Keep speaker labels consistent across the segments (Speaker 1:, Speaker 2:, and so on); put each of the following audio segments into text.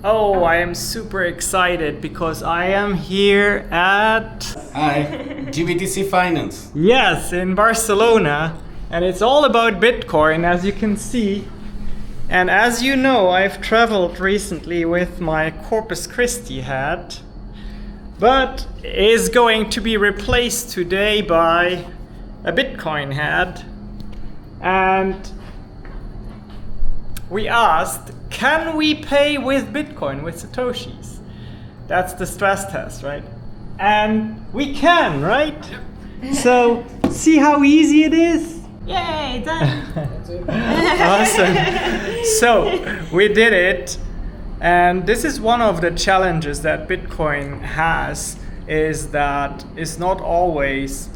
Speaker 1: Oh, I am super excited because I am here at...
Speaker 2: Hi, BTC Finance.
Speaker 1: Yes, in Barcelona. And it's all about Bitcoin, as you can see. And as you know, I've traveled recently with my Corpus Christi hat, but is going to be replaced today by a Bitcoin hat. And we asked, can we pay with Bitcoin, with Satoshis? That's the stress test, right? And we can, right? Yep. So, see how easy it is?
Speaker 3: Yay, done!
Speaker 1: Awesome. So, we did it. And this is one of the challenges that Bitcoin has, is that it's not always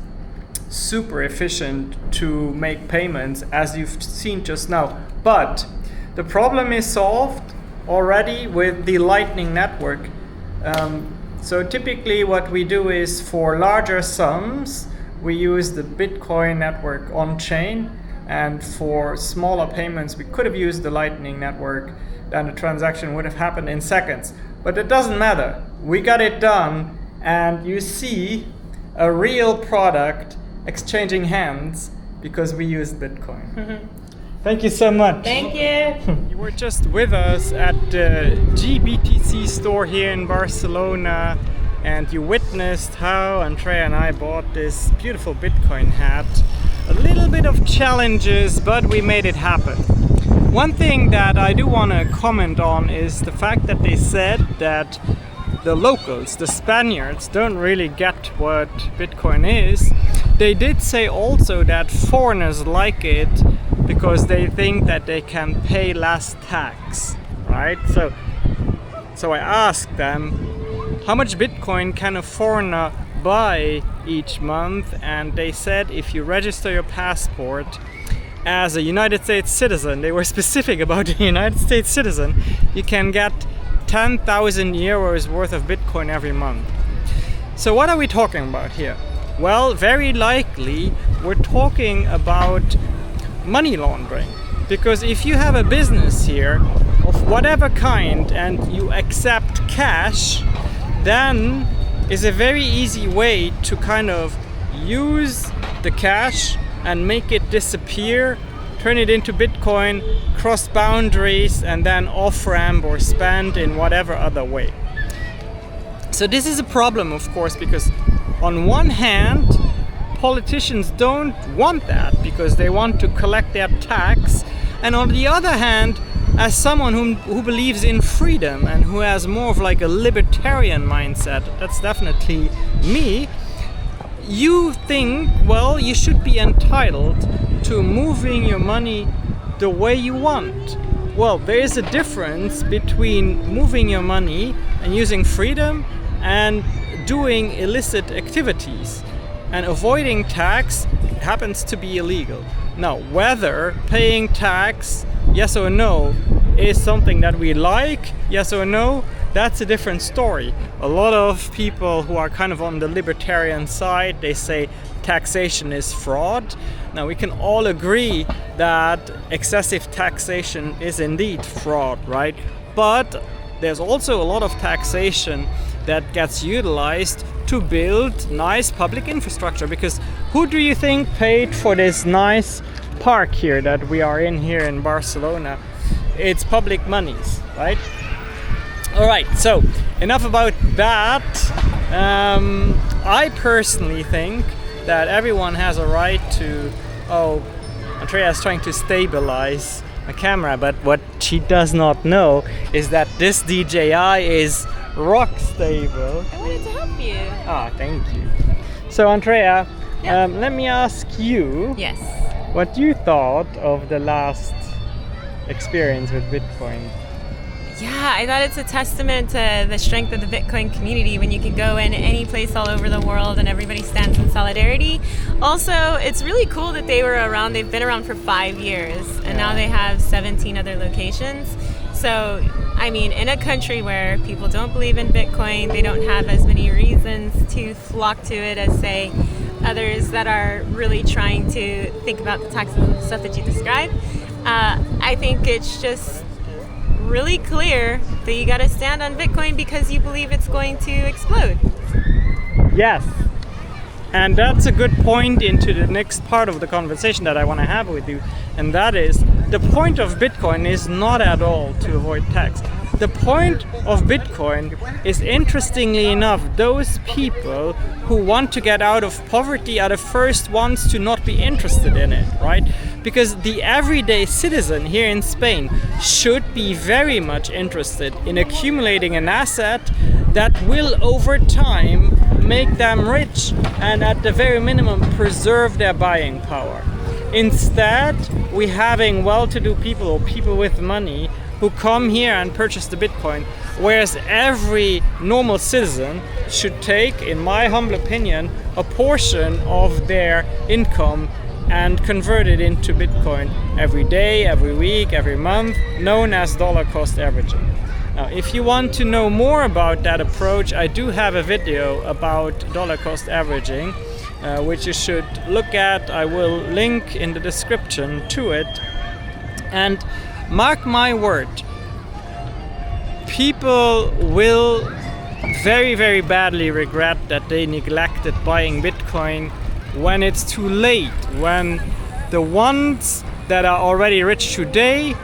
Speaker 1: super efficient to make payments, as you've seen just now. But the problem is solved already with the Lightning Network. So typically what we do is, for larger sums, we use the Bitcoin network on-chain, and for smaller payments we could have used the Lightning Network, then the transaction would have happened in seconds. But it doesn't matter. We got it done, and you see a real product exchanging hands because we used Bitcoin. Mm-hmm. Thank you so much.
Speaker 3: Thank you.
Speaker 1: You were just with us at the BTC store here in Barcelona, and you witnessed how Andrea and I bought this beautiful Bitcoin hat. A little bit of challenges, but we made it happen. One thing that I do want to comment on is the fact that they said that the locals, the Spaniards, don't really get what Bitcoin is. They did say also that foreigners like it because they think that they can pay less tax, right? So I asked them, how much Bitcoin can a foreigner buy each month? And they said if you register your passport as a United States citizen, they were specific about a United States citizen, you can get 10,000 euros worth of Bitcoin every month. So what are we talking about here? Well, very likely we're talking about money laundering. Because if you have a business here of whatever kind and you accept cash, then is a very easy way to kind of use the cash and make it disappear, turn it into Bitcoin, cross boundaries, and then off-ramp or spend in whatever other way. So this is a problem, of course, because on one hand, politicians don't want that because they want to collect their tax, and on the other hand, as someone who believes in freedom and who has more of like a libertarian mindset, that's definitely me, you think, well, you should be entitled to moving your money the way you want. Well, there is a difference between moving your money and using freedom and doing illicit activities. And avoiding tax happens to be illegal. Now, whether paying tax, yes or no, is something that we like, yes or no, that's a different story. A lot of people who are kind of on the libertarian side, they say taxation is fraud. Now, we can all agree that excessive taxation is indeed fraud, right? But there's also a lot of taxation that gets utilized to build nice public infrastructure. Because who do you think paid for this nice park here that we are in here in Barcelona? It's public monies, right? All right, so enough about that. I personally think that everyone has a right to... Oh, Andrea is trying to stabilize my camera, but what she does not know is that this DJI is rock stable.
Speaker 3: I wanted to help you.
Speaker 1: Ah, thank you. So Andrea, let me ask you,
Speaker 3: Yes.
Speaker 1: what you thought of the last experience with Bitcoin.
Speaker 3: Yeah, I thought it's a testament to the strength of the Bitcoin community when you can go in any place all over the world and everybody stands in solidarity. Also, it's really cool that they were around. They've been around for 5 years, and now they have 17 other locations. So, I mean, in a country where people don't believe in Bitcoin, they don't have as many reasons to flock to it as, say, others that are really trying to think about the taxes and stuff that you described. I think it's just really clear that you got to stand on Bitcoin because you believe it's going to explode.
Speaker 1: Yes. And that's a good point into the next part of the conversation that I want to have with you. And that is, the point of Bitcoin is not at all to avoid tax. The point of Bitcoin is, interestingly enough, those people who want to get out of poverty are the first ones to not be interested in it, right? Because the everyday citizen here in Spain should be very much interested in accumulating an asset that will over time make them rich and at the very minimum preserve their buying power. Instead, we're having well-to-do people or people with money who come here and purchase the Bitcoin, whereas every normal citizen should take, in my humble opinion, a portion of their income and convert it into Bitcoin every day, every week, every month, known as dollar cost averaging. Now, if you want to know more about that approach, I do have a video about dollar cost averaging, which you should look at. I will link in the description to it. And mark my word, people will very, very badly regret that they neglected buying Bitcoin when it's too late, when the ones that are already rich today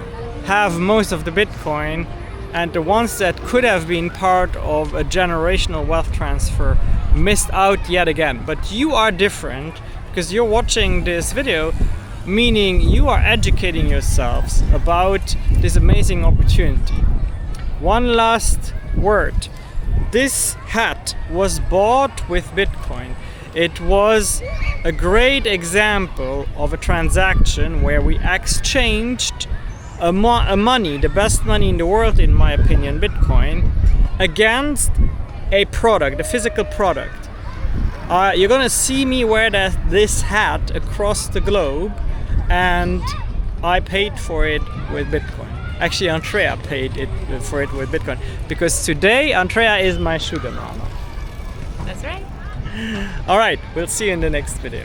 Speaker 1: have most of the Bitcoin, and the ones that could have been part of a generational wealth transfer missed out yet again. But you are different because you're watching this video, meaning you are educating yourselves about this amazing opportunity. One last word. This hat was bought with Bitcoin. It was a great example of a transaction where we exchanged a money, the best money in the world in my opinion, Bitcoin, against a product, a physical product. You're gonna see me wear this hat across the globe, and I paid for it with Bitcoin. Actually, Andrea paid for it with Bitcoin, because today Andrea is my sugar mama.
Speaker 3: That's right.
Speaker 1: All right, we'll see you in the next video.